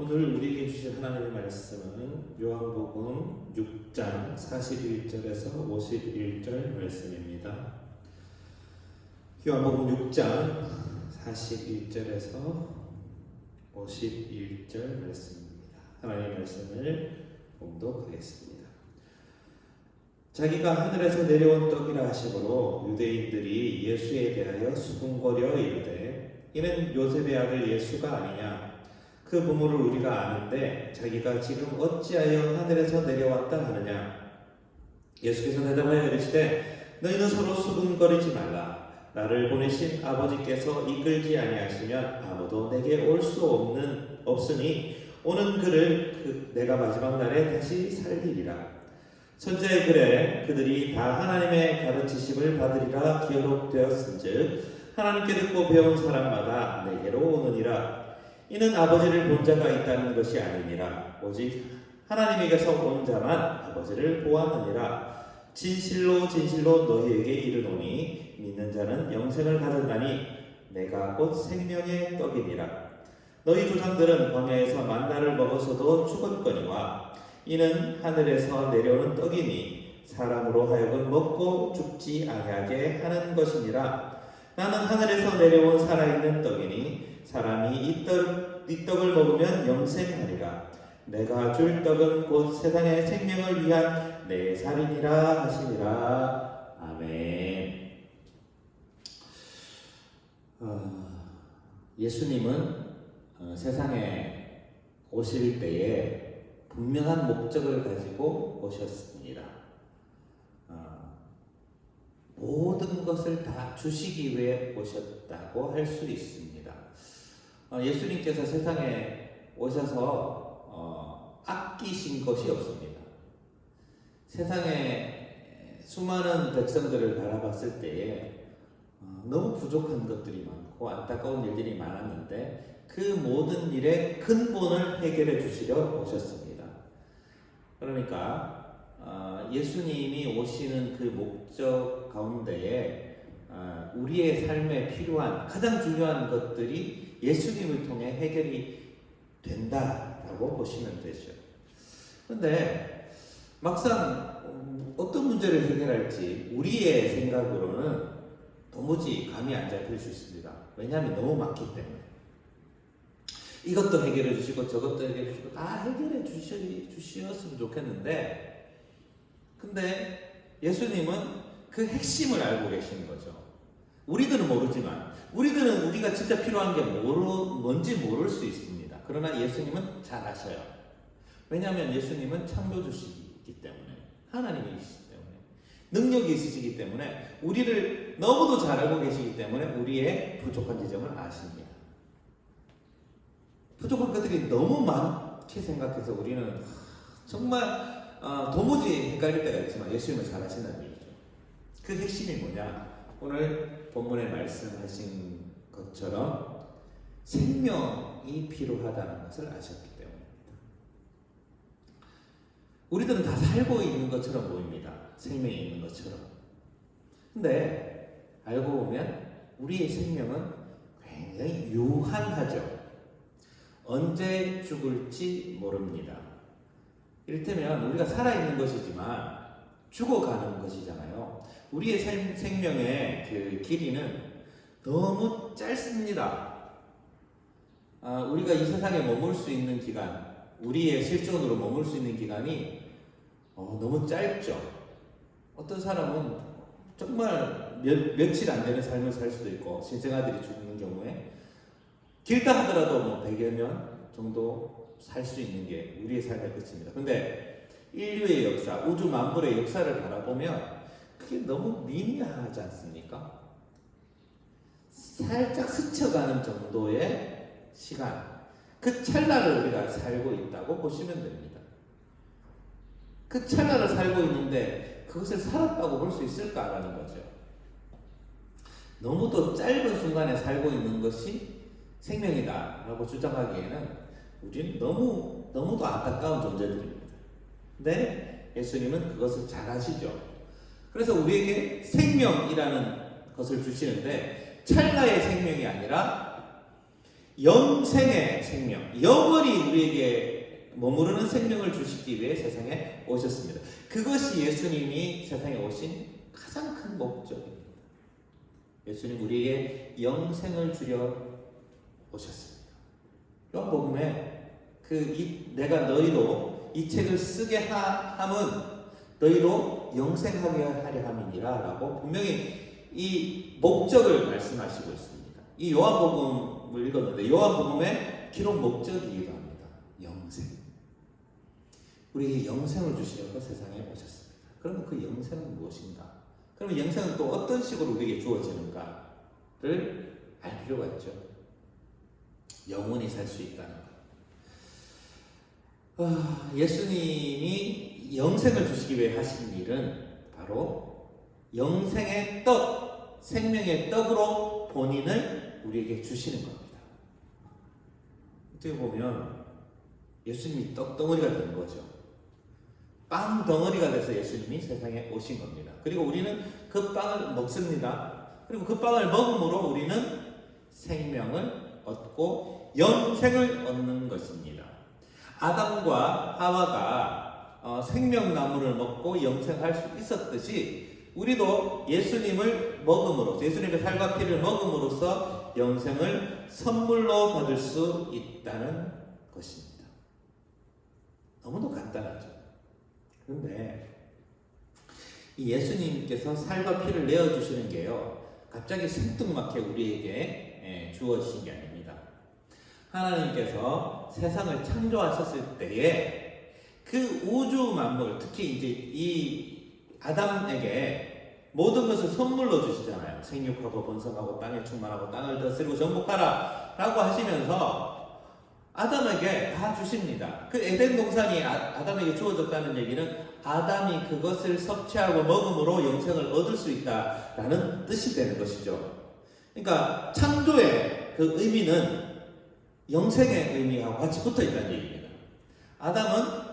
오늘 우리에게 주신 하나님의 말씀은 요한복음 6장 41절에서 51절 말씀입니다. 요한복음 6장 41절에서 51절 말씀입니다. 하나님의 말씀을 봉독하겠습니다. 자기가 하늘에서 내려온 떡이라 하시므로 유대인들이 예수에 대하여 수군거려 이르되 이는 요셉의 아들 예수가 아니냐. 그 부모를 우리가 아는데 자기가 지금 어찌하여 하늘에서 내려왔다 하느냐. 예수께서 대답하여 이르시되 너희는 서로 수군거리지 말라. 나를 보내신 아버지께서 이끌지 아니하시면 아무도 내게 올 수 없으니 오는 그를 내가 마지막 날에 다시 살리리라. 선지자의 글에 그들이 다 하나님의 가르치심을 받으리라 기록되었은즉 하나님께 듣고 배운 사람마다 내게로 오느니라. 이는 아버지를 본 자가 있다는 것이 아니니라. 오직 하나님에게서 온 자만 아버지를 보았느니라. 진실로 진실로 너희에게 이르노니 믿는 자는 영생을 가졌나니 내가 곧 생명의 떡이니라. 너희 조상들은 광야에서 만나를 먹어서도 죽었거니와 이는 하늘에서 내려오는 떡이니 사람으로 하여금 먹고 죽지 아니하게 하는 것이니라. 나는 하늘에서 내려온 살아있는 떡이니 사람이 이 떡을 먹으면 영생하리라. 내가 줄 떡은 곧 세상의 생명을 위한 내 살이니라 하시니라. 아멘. 예수님은 세상에 오실 때에 분명한 목적을 가지고 오셨습니다. 모든 것을 다 주시기 위해 오셨다고 할 수 있습니다. 예수님께서 세상에 오셔서 아끼신 것이 없습니다. 세상에 수많은 백성들을 바라봤을 때에 너무 부족한 것들이 많고 안타까운 일들이 많았는데 그 모든 일의 근본을 해결해 주시려 오셨습니다. 그러니까 예수님이 오시는 그 목적 가운데에 우리의 삶에 필요한 가장 중요한 것들이 예수님을 통해 해결이 된다라고 보시면 되죠. 그런데 막상 어떤 문제를 해결할지 우리의 생각으로는 도무지 감이 안 잡힐 수 있습니다. 왜냐하면 너무 많기 때문에. 이것도 해결해 주시고 저것도 해결해 주시고 다 해결해 주셨으면 좋겠는데 근데 예수님은 그 핵심을 알고 계시는 거죠. 우리들은 모르지만 우리들은 우리가 진짜 필요한 게 뭔지 모를 수 있습니다. 그러나 예수님은 잘 아셔요. 왜냐하면 예수님은 창조주시기 때문에 하나님이시기 때문에 능력이 있으시기 때문에 우리를 너무도 잘 알고 계시기 때문에 우리의 부족한 지점을 아십니다. 부족한 것들이 너무 많게 생각해서 우리는 정말 도무지 헷갈릴 때가 있지만 예수님은 잘 아신다는 얘기죠. 그 핵심이 뭐냐? 오늘 본문에 말씀하신 것처럼 생명이 필요하다는 것을 아셨기 때문입니다. 우리들은 다 살고 있는 것처럼 보입니다. 생명이 있는 것처럼. 근데 알고 보면 우리의 생명은 굉장히 유한하죠. 언제 죽을지 모릅니다. 이를테면 우리가 살아있는 것이지만 죽어가는 것이잖아요. 우리의 생명의 그 길이는 너무 짧습니다. 우리가 이 세상에 머물 수 있는 기간, 우리의 실존으로 머물 수 있는 기간이 너무 짧죠. 어떤 사람은 정말 며칠 안 되는 삶을 살 수도 있고 신생아들이 죽는 경우에 길다 하더라도 뭐 100여 년 정도 살 수 있는 게 우리의 삶의 끝입니다. 근데 인류의 역사, 우주 만물의 역사를 바라보면 그게 너무 미미하지 않습니까? 살짝 스쳐가는 정도의 시간, 그 찰나를 우리가 살고 있다고 보시면 됩니다. 그 찰나를 살고 있는데 그것을 살았다고 볼 수 있을까라는 거죠. 너무도 짧은 순간에 살고 있는 것이 생명이다라고 주장하기에는 우리는 너무도 안타까운 존재들입니다. 근데 예수님은 그것을 잘 아시죠. 그래서 우리에게 생명이라는 것을 주시는데 찰나의 생명이 아니라 영생의 생명, 영원히 우리에게 머무르는 생명을 주시기 위해 세상에 오셨습니다. 그것이 예수님이 세상에 오신 가장 큰 목적입니다. 예수님 우리에게 영생을 주려 오셨습니다. 요한복음에 내가 너희로 이 책을 쓰게 함은 너희로 영생하게 하려 함이니라 라고 분명히 이 목적을 말씀하시고 있습니다. 이 요한복음을 읽었는데 요한복음의 기록 목적이기도 합니다. 영생. 우리에게 영생을 주시려고 세상에 오셨습니다. 그러면 그 영생은 무엇인가? 그러면 영생은 또 어떤 식으로 우리에게 주어지는가를 알 필요가 있죠. 영원히 살 수 있다는 것. 예수님이 영생을 주시기 위해 하신 일은 바로 영생의 떡, 생명의 떡으로 본인을 우리에게 주시는 겁니다. 어떻게 보면 예수님이 떡덩어리가 된 거죠. 빵 덩어리가 돼서 예수님이 세상에 오신 겁니다. 그리고 우리는 그 빵을 먹습니다. 그리고 그 빵을 먹음으로 우리는 생명을 얻고 영생을 얻는 것입니다. 아담과 하와가 생명나무를 먹고 영생할 수 있었듯이 우리도 예수님을 먹음으로써, 예수님의 살과 피를 먹음으로써 영생을 선물로 받을 수 있다는 것입니다. 너무도 간단하죠. 그런데 이 예수님께서 살과 피를 내어주시는 게요, 갑자기 생뚱맞게 우리에게 주어지신 게 아닙니다. 하나님께서 세상을 창조하셨을 때에 그 우주 만물, 특히 이제 이 아담에게 모든 것을 선물로 주시잖아요. 생육하고 번성하고 땅에 충만하고 땅을 다스리고 정복하라 라고 하시면서 아담에게 다 주십니다. 그 에덴 동산이 아담에게 주어졌다는 얘기는 아담이 그것을 섭취하고 먹음으로 영생을 얻을 수 있다라는 뜻이 되는 것이죠. 그러니까 창조의 그 의미는 영생의 의미하고 같이 붙어 있다는 얘기입니다. 아담은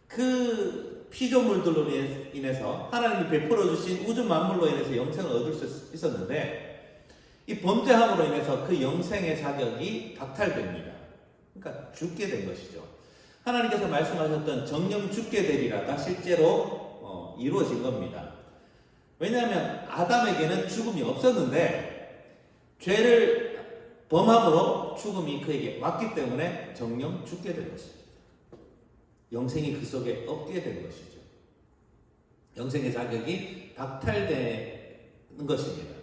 그 피조물들로 인해서 하나님이 베풀어 주신 우주 만물로 인해서 영생을 얻을 수 있었는데 이 범죄함으로 인해서 그 영생의 자격이 박탈됩니다. 그러니까 죽게 된 것이죠. 하나님께서 말씀하셨던 정령 죽게 되리라가 실제로 이루어진 겁니다. 왜냐하면 아담에게는 죽음이 없었는데 죄를 범함으로 죽음이 그에게 왔기 때문에 정령 죽게 된 것입니다. 영생이 그 속에 없게 된 것이죠. 영생의 자격이 박탈되는 것입니다.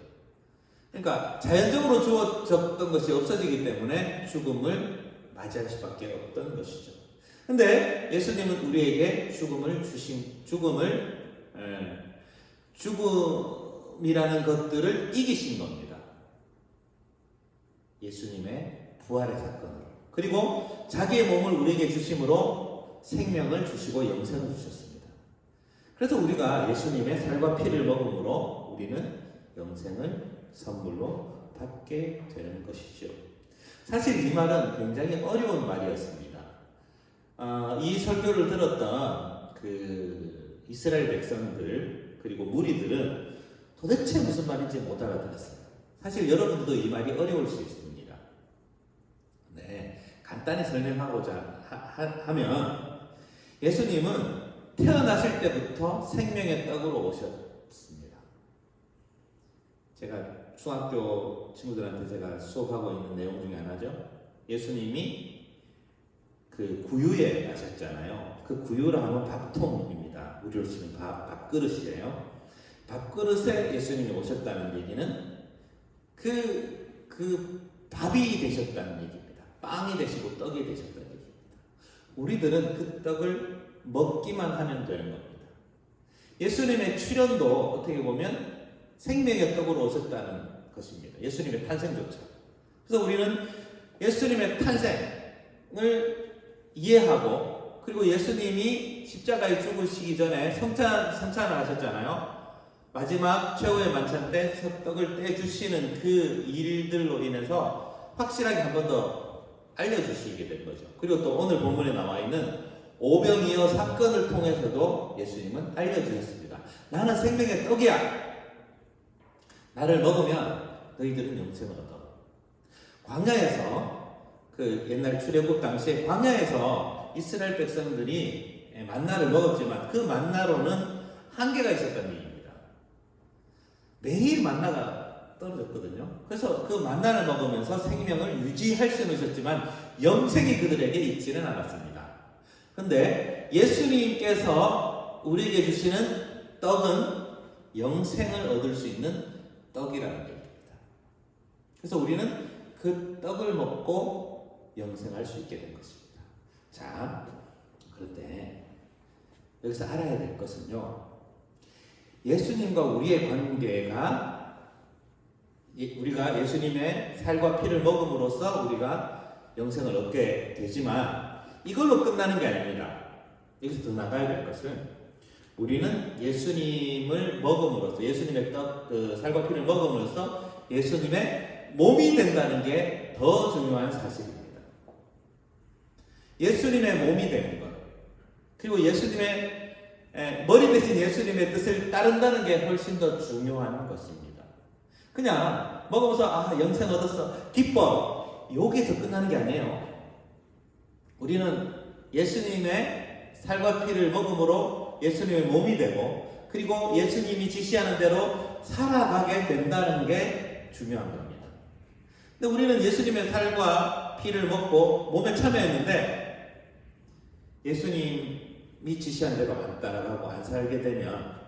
그러니까 자연적으로 주어졌던 것이 없어지기 때문에 죽음을 맞이할 수밖에 없던 것이죠. 근데 예수님은 우리에게 죽음이라는 것들을 이기신 겁니다. 예수님의 부활의 사건으로. 그리고 자기의 몸을 우리에게 주심으로 생명을 주시고 영생을 주셨습니다. 그래서 우리가 예수님의 살과 피를 먹음으로 우리는 영생을 선물로 받게 되는 것이죠. 사실 이 말은 굉장히 어려운 말이었습니다. 이 설교를 들었던 그 이스라엘 백성들 그리고 무리들은 도대체 무슨 말인지 못 알아들었어요. 사실 여러분들도 이 말이 어려울 수 있습니다. 네, 간단히 설명하고자 하면 예수님은 태어나실 때부터 생명의 떡으로 오셨습니다. 제가 중학교 친구들한테 제가 수업하고 있는 내용 중에 하나죠. 예수님이 그 구유에 가셨잖아요. 그 구유라 하면 밥통입니다. 우리로 치면 밥그릇이에요. 밥그릇에 예수님이 오셨다는 얘기는 그 밥이 되셨다는 얘기입니다. 빵이 되시고 떡이 되셨다는 얘기입니다. 우리들은 그 떡을 먹기만 하면 되는 겁니다. 예수님의 출현도 어떻게 보면 생명의 떡으로 오셨다는 것입니다. 예수님의 탄생조차. 그래서 우리는 예수님의 탄생을 이해하고 그리고 예수님이 십자가에 죽으시기 전에 성찬을 하셨잖아요. 마지막 최후의 만찬 때 떡을 떼주시는 그 일들로 인해서 확실하게 한 번 더 알려주시게 된 거죠. 그리고 또 오늘 본문에 나와 있는 오병이어 사건을 통해서도 예수님은 알려주셨습니다. 나는 생명의 떡이야. 나를 먹으면 너희들은 영생을 얻어. 광야에서 그 옛날 출애굽 당시에 광야에서 이스라엘 백성들이 만나를 먹었지만 그 만나로는 한계가 있었다는 얘기입니다. 매일 만나가 떨어졌거든요. 그래서 그 만나를 먹으면서 생명을 유지할 수는 있었지만 영생이 그들에게 있지는 않았습니다. 그런데 예수님께서 우리에게 주시는 떡은 영생을 얻을 수 있는 떡이라는 얘기입니다. 그래서 우리는 그 떡을 먹고 영생할 수 있게 된 것입니다. 자, 그런데 여기서 알아야 될 것은요, 예수님과 우리의 관계가, 우리가 예수님의 살과 피를 먹음으로써 우리가 영생을 얻게 되지만 이걸로 끝나는 게 아닙니다. 여기서 더 나가야 될 것은 우리는 예수님을 먹음으로써, 예수님의 떡, 그 살과 피를 먹음으로써 예수님의 몸이 된다는 게 더 중요한 사실입니다. 예수님의 몸이 되는 것, 그리고 예수님의 머리 대신 예수님의 뜻을 따른다는 게 훨씬 더 중요한 것입니다. 그냥 먹으면서 영생 얻었어, 기뻐, 여기서 끝나는 게 아니에요. 우리는 예수님의 살과 피를 먹음으로 예수님의 몸이 되고, 그리고 예수님이 지시하는 대로 살아가게 된다는 게 중요한 겁니다. 근데 우리는 예수님의 살과 피를 먹고 몸에 참여했는데 예수님이 지시한 대로 안 따라가고 안 살게 되면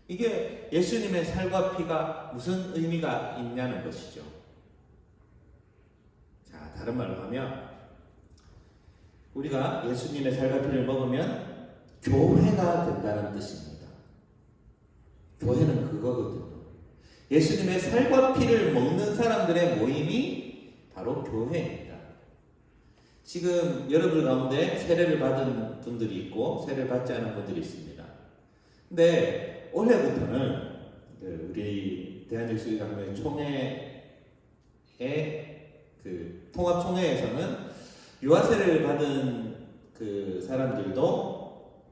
이게 예수님의 살과 피가 무슨 의미가 있냐는 것이죠. 자, 다른 말로 하면 우리가 예수님의 살과 피를 먹으면 교회가 된다는 뜻입니다. 교회는 그거거든요. 예수님의 살과 피를 먹는 사람들의 모임이 바로 교회입니다. 지금 여러분 가운데 세례를 받은 분들이 있고 세례를 받지 않은 분들이 있습니다. 근데 올해부터는 우리 대한예수교회 총회의 그 통합총회에서는 유아세례를 받은 그 사람들도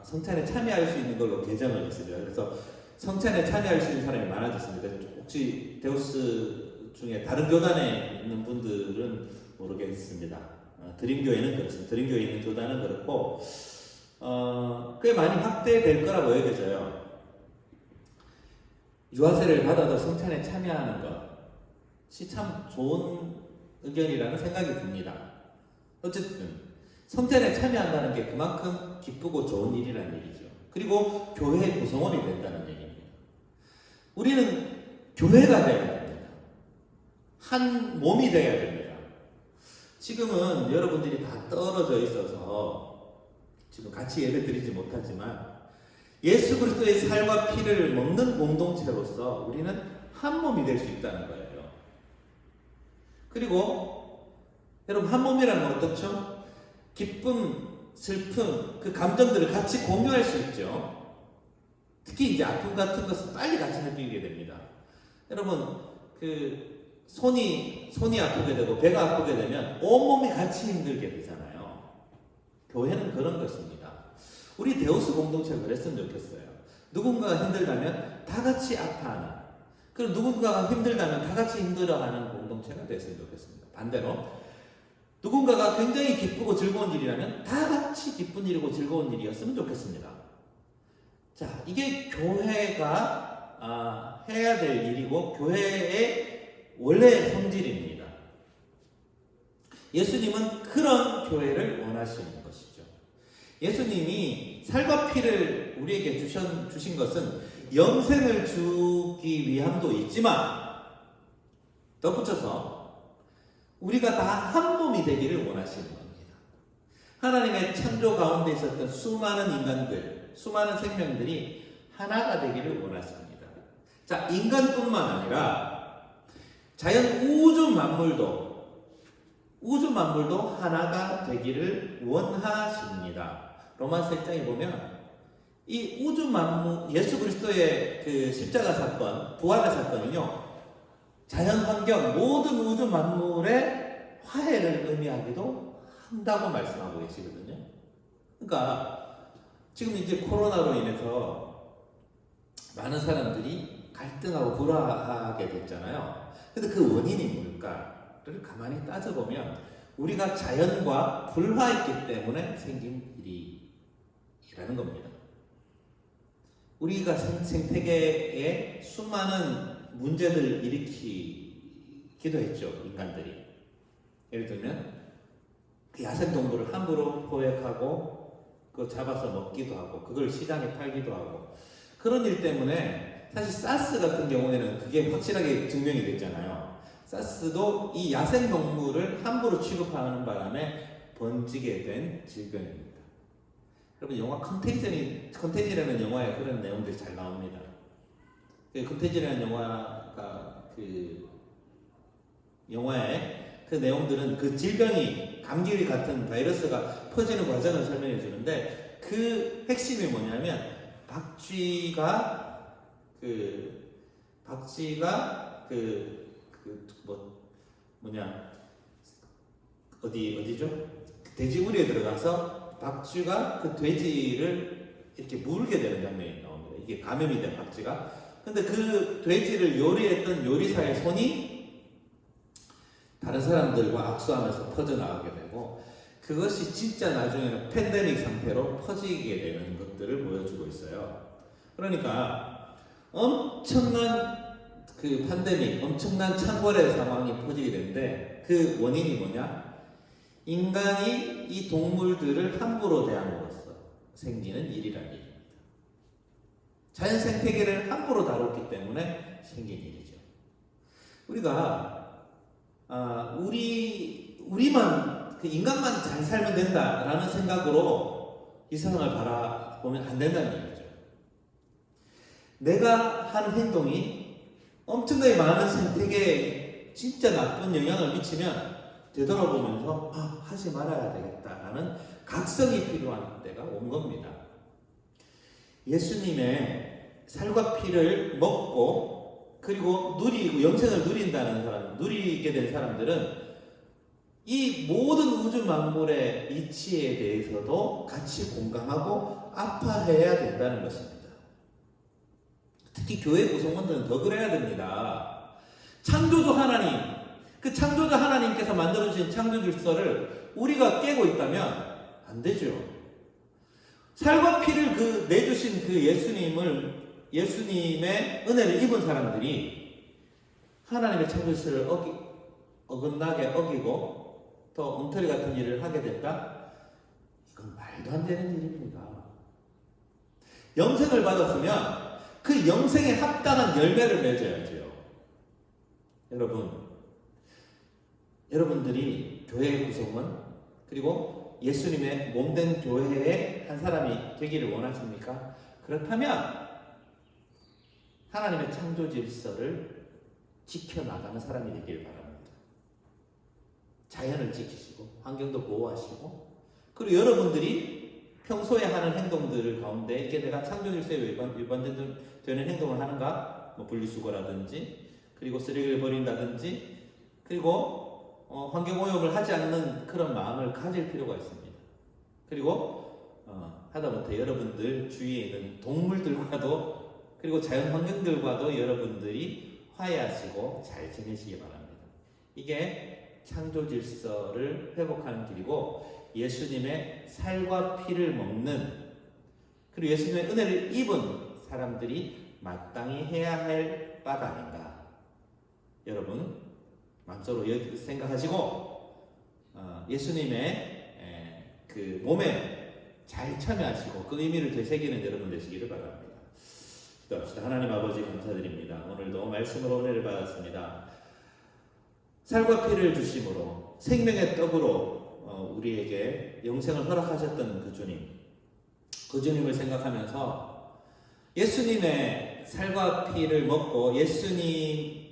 성찬에 참여할 수 있는 걸로 개정을 했습니다. 그래서 성찬에 참여할 수 있는 사람이 많아졌습니다. 혹시 데우스 중에 다른 교단에 있는 분들은 모르겠습니다. 드림교회는 그렇습니다. 드림교회에 있는 교단은 그렇고 꽤 많이 확대될 거라고 여겨져요. 유아세례를 받아도 성찬에 참여하는 것이 참 좋은 의견이라는 생각이 듭니다. 어쨌든 성찬에 참여한다는 게 그만큼 기쁘고 좋은 일이라는 얘기죠. 그리고 교회의 구성원이 된다는 얘기입니다. 우리는 교회가 되어야 됩니다. 한 몸이 되어야 됩니다. 지금은 여러분들이 다 떨어져 있어서 지금 같이 예배 드리지 못하지만 예수 그리스도의 살과 피를 먹는 공동체로서 우리는 한 몸이 될 수 있다는 거예요. 그리고 여러분, 한 몸이라는 건 어떻죠? 기쁨, 슬픔, 그 감정들을 같이 공유할 수 있죠. 특히 이제 아픔 같은 것은 빨리 같이 느끼게 됩니다. 여러분, 그 손이 아프게 되고 배가 아프게 되면 온몸이 같이 힘들게 되잖아요. 교회는 그런 것입니다. 우리 데우스 공동체가 그랬으면 좋겠어요. 누군가가 힘들다면 다 같이 아파하는, 그리고 누군가가 힘들다면 다 같이 힘들어하는 공동체가 됐으면 좋겠습니다. 반대로 누군가가 굉장히 기쁘고 즐거운 일이라면 다 같이 기쁜 일이고 즐거운 일이었으면 좋겠습니다. 자, 이게 교회가 해야 될 일이고 교회의 원래 성질입니다. 예수님은 그런 교회를 원하시는 것이죠. 예수님이 살과 피를 우리에게 주신 것은 영생을 주기 위함도 있지만 덧붙여서 우리가 다 한 몸이 되기를 원하시는 겁니다. 하나님의 창조 가운데 있었던 수많은 인간들, 수많은 생명들이 하나가 되기를 원하십니다. 자, 인간뿐만 아니라 자연 우주 만물도 하나가 되기를 원하십니다. 로마서 1장에 보면 이 우주 만물, 예수 그리스도의 그 십자가 사건, 부활의 사건은요, 자연 환경, 모든 우주 만물의 화해를 의미하기도 한다고 말씀하고 계시거든요. 그러니까 지금 이제 코로나로 인해서 많은 사람들이 갈등하고 불화하게 됐잖아요. 근데 그 원인이 뭘까를 가만히 따져보면 우리가 자연과 불화했기 때문에 생긴 일이라는 겁니다. 우리가 생태계에 수많은 문제들을 일으키기도 했죠, 인간들이. 예를 들면 그 야생동물을 함부로 포획하고 그 잡아서 먹기도 하고 그걸 시장에 팔기도 하고 그런 일 때문에 사실 사스 같은 경우에는 그게 확실하게 증명이 됐잖아요. 사스도 이 야생동물을 함부로 취급하는 바람에 번지게 된 질병입니다. 여러분 영화 컨테이전이라는 영화에 그런 내용들이 잘 나옵니다. 컨테이전이라는 영화가 그 영화에 그 내용들은 그 질병이 감기 같은 바이러스가 퍼지는 과정을 설명해 주는데 그 핵심이 뭐냐면 박쥐가 어디죠? 돼지우리에 들어가서 박쥐가 그 돼지를 이렇게 물게 되는 장면이 나옵니다. 이게 감염이 된 박쥐가. 근데 그 돼지를 요리했던 요리사의 손이 다른 사람들과 악수하면서 퍼져나가게 되고 그것이 진짜 나중에는 팬데믹 상태로 퍼지게 되는 것들을 보여주고 있어요. 그러니까 엄청난 그 팬데믹, 엄청난 창궐의 상황이 퍼지게 되는데 그 원인이 뭐냐? 인간이 이 동물들을 함부로 대함으로써 생기는 일이라는 얘기입니다. 자연 생태계를 함부로 다뤘기 때문에 생긴 일이죠. 우리가 우리만 그 인간만 잘 살면 된다라는 생각으로 이 세상을 바라보면 안 된다는 얘기죠. 내가 하는 행동이 엄청나게 많은 생태계에 진짜 나쁜 영향을 미치면 되돌아보면서 하지 말아야 되겠다라는 각성이 필요한 때가 온 겁니다. 예수님의 살과 피를 먹고 그리고 누리고 영생을 누린다는 사람, 누리게 된 사람들은 이 모든 우주 만물의 이치에 대해서도 같이 공감하고 아파해야 된다는 것입니다. 특히 교회 구성원들은 더 그래야 됩니다. 창조주 하나님, 그 창조주 하나님께서 만들어주신 창조 질서를 우리가 깨고 있다면 안 되죠. 살과 피를 내주신 그 예수님의 은혜를 입은 사람들이 하나님의 창조 질서를 어긋나게 어기고 더 엉터리 같은 일을 하게 된다? 이건 말도 안 되는 일입니다. 영생을 받았으면 그 영생에 합당한 열매를 맺어야죠. 여러분들이 교회의 구성원 그리고 예수님의 몸된 교회의 한 사람이 되기를 원하십니까? 그렇다면 하나님의 창조 질서를 지켜나가는 사람이 되길 바랍니다. 자연을 지키시고 환경도 보호하시고 그리고 여러분들이 평소에 하는 행동들 가운데 이게 내가 창조 질서에 위반되는 행동을 하는가? 분리수거라든지 그리고 쓰레기를 버린다든지 그리고 환경오염을 하지 않는 그런 마음을 가질 필요가 있습니다. 그리고 하다못해 여러분들 주위에 있는 동물들과도 그리고 자연환경들과도 여러분들이 화해하시고 잘 지내시기 바랍니다. 이게 창조 질서를 회복하는 길이고 예수님의 살과 피를 먹는 그리고 예수님의 은혜를 입은 사람들이 마땅히 해야 할 바가 아닌가. 여러분 마음속으로 생각하시고 예수님의 그 몸에 잘 참여하시고 그 의미를 되새기는 여러분 되시기를 바랍니다. 기도합시다. 하나님 아버지 감사드립니다. 오늘도 말씀으로 은혜를 받았습니다. 살과 피를 주심으로 생명의 떡으로 우리에게 영생을 허락하셨던 그 주님을 생각하면서 예수님의 살과 피를 먹고 예수님을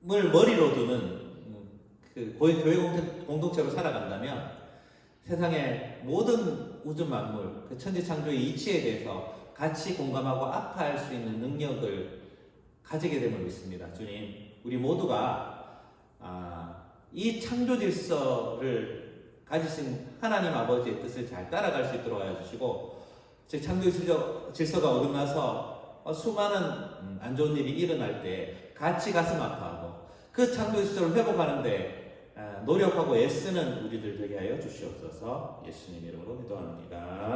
머리로 두는 그 교회 공동체로 살아간다면 세상의 모든 우주 만물, 그 천지창조의 이치에 대해서 같이 공감하고 아파할 수 있는 능력을 가지게 됨을 믿습니다. 주님, 우리 모두가 이 창조 질서를 가지신 하나님 아버지의 뜻을 잘 따라갈 수 있도록 하여 주시고 제 창조 질서가 어긋나서 수많은 안 좋은 일이 일어날 때 같이 가슴 아파하고 그 창조 질서를 회복하는데 노력하고 애쓰는 우리들 되게 하여 주시옵소서. 예수님 이름으로 기도합니다.